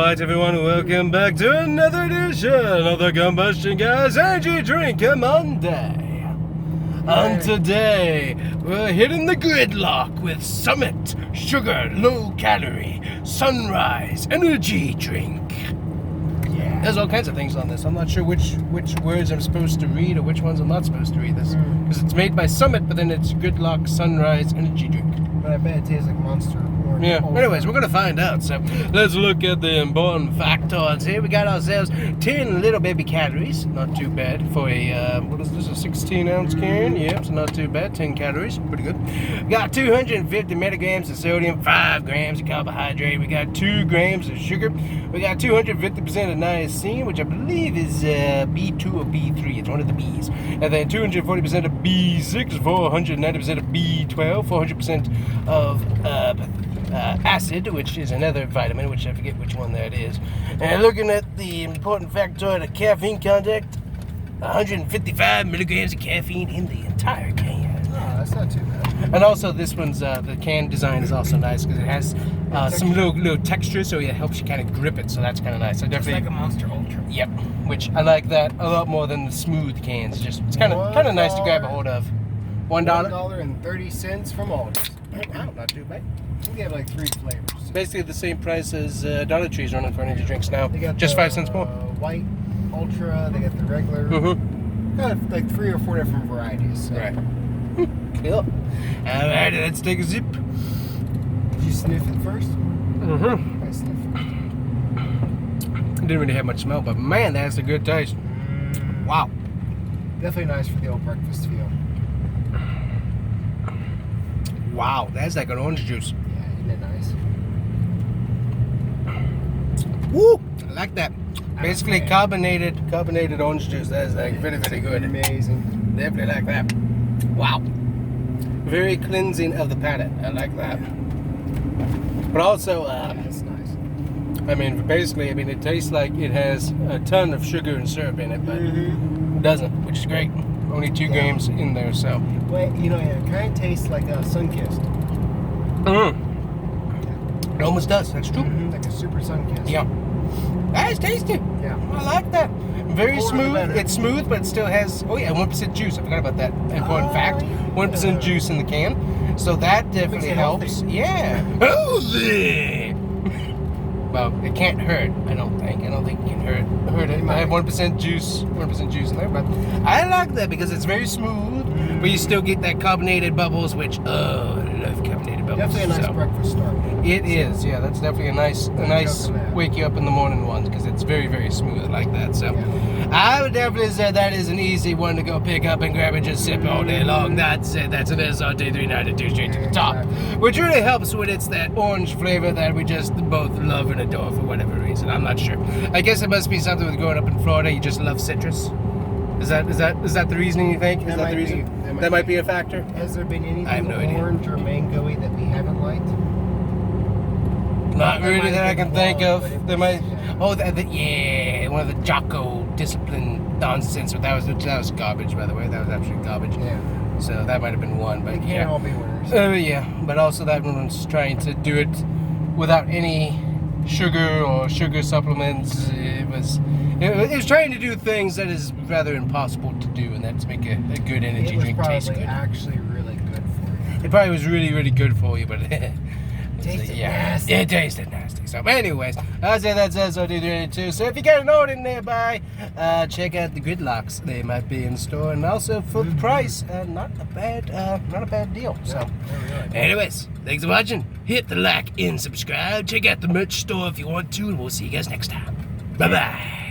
Alright everyone, welcome back to another edition of the Combustion Guys Energy Drink Monday. And today, we're hitting the Gridlock with Summit Sugar Low Calorie Sunrise Energy Drink. Yeah. There's all kinds of things on this. I'm not sure which words I'm supposed to read or which ones I'm not supposed to read this. Because it's made by Summit, but then it's Gridlock Sunrise Energy Drink. But I bet it tastes like Monster. Yeah, anyways, we're going to find out. So, let's look at the important factoids here. We got ourselves 10 little baby calories. Not too bad for a, what is this, a 16-ounce can? Yeah, so not too bad. 10 calories, pretty good. We got 250 milligrams of sodium, 5 grams of carbohydrate. We got 2 grams of sugar. We got 250% of niacin, which I believe is B2 or B3. It's one of the Bs. And then 240% of B6, 490% of B12, 400% of acid, which is another vitamin, which I forget which one that is. And looking at the important factoid of caffeine content, 155 milligrams of caffeine in the entire can. Oh, that's not too bad. And also this one's, the can design is also nice because it has some little texture, so it helps you kind of grip it, so that's kind of nice. So definitely, it's like a Monster Ultra. Yep, which I like that a lot more than the smooth cans. It's kind of nice to grab a hold of. $1.30 from Aldi's. Wow, not too bad. We have like 3 flavors. Basically the same price as Dollar Tree's running for energy drinks now. They got just the, 5 cents more. White, Ultra, they got the regular. Got like 3 or 4 different varieties. So. Right. Cool. Alright, let's take a sip. Did you sniff it first? I sniffed it. Didn't really have much smell, but man, that's a good taste. Wow. Definitely nice for the old breakfast feel. Wow, that's like an orange juice. Yeah, isn't it nice? Woo! I like that. Basically carbonated orange juice. That's like very, very good. Amazing. Definitely like that. Wow. Very cleansing of the palate. I like that. But also, that's nice. I mean, basically, it tastes like it has a ton of sugar and syrup in it, but it doesn't, which is great. Only 2 grams in there, so. Wait, you know, it kind of tastes like a Sunkist. It almost does. That's true. Like a super Sunkist. Yeah. That's tasty. Yeah. I like that. Very smooth. It's smooth, but it still has, 1% juice. I forgot about that important fact. 1% juice in the can. So that definitely helps. Healthy. Yeah. Healthy! Well, it can't hurt, I don't think. I don't think it can hurt it. I have 1% juice in there, but I like that because it's very smooth, but you still get that carbonated bubbles, which, I love carbonated bubbles. Definitely a nice breakfast start. It is, yeah. That's definitely a nice wake you up in the morning one because it's very, very smooth like that. So, I would definitely say that is an easy one to go pick up and grab and just sip all day long. That's it. That's an SRT 392 straight to the top, which really helps when it's that orange flavor that we just both love and adore for whatever reason. I'm not sure. I guess it must be something with growing up in Florida. You just love citrus. Is that the reasoning you think? Is that the reason? That might be a factor. Has there been anything orange or mango-y that we haven't liked? Not really that I can think of. There might. Oh, one of the Jocko discipline nonsense. But that was garbage, by the way. That was absolute garbage. Yeah. So that might have been one, but they can't all be winners. Yeah, but also that one was trying to do it without any sugar or sugar supplements. It was trying to do things that is rather impossible to do, and that's make a good energy drink taste good. It was probably actually really good for you. It probably was really, really good for you, but it tasted nasty. It tasted nasty. So, anyways, I'd say that's SOD32. So, if you got an order nearby, check out the Gridlocks. They might be in store, and also for the price, not a bad deal. So, anyways, thanks for watching. Hit the like and subscribe. Check out the merch store if you want to, and we'll see you guys next time. Bye bye.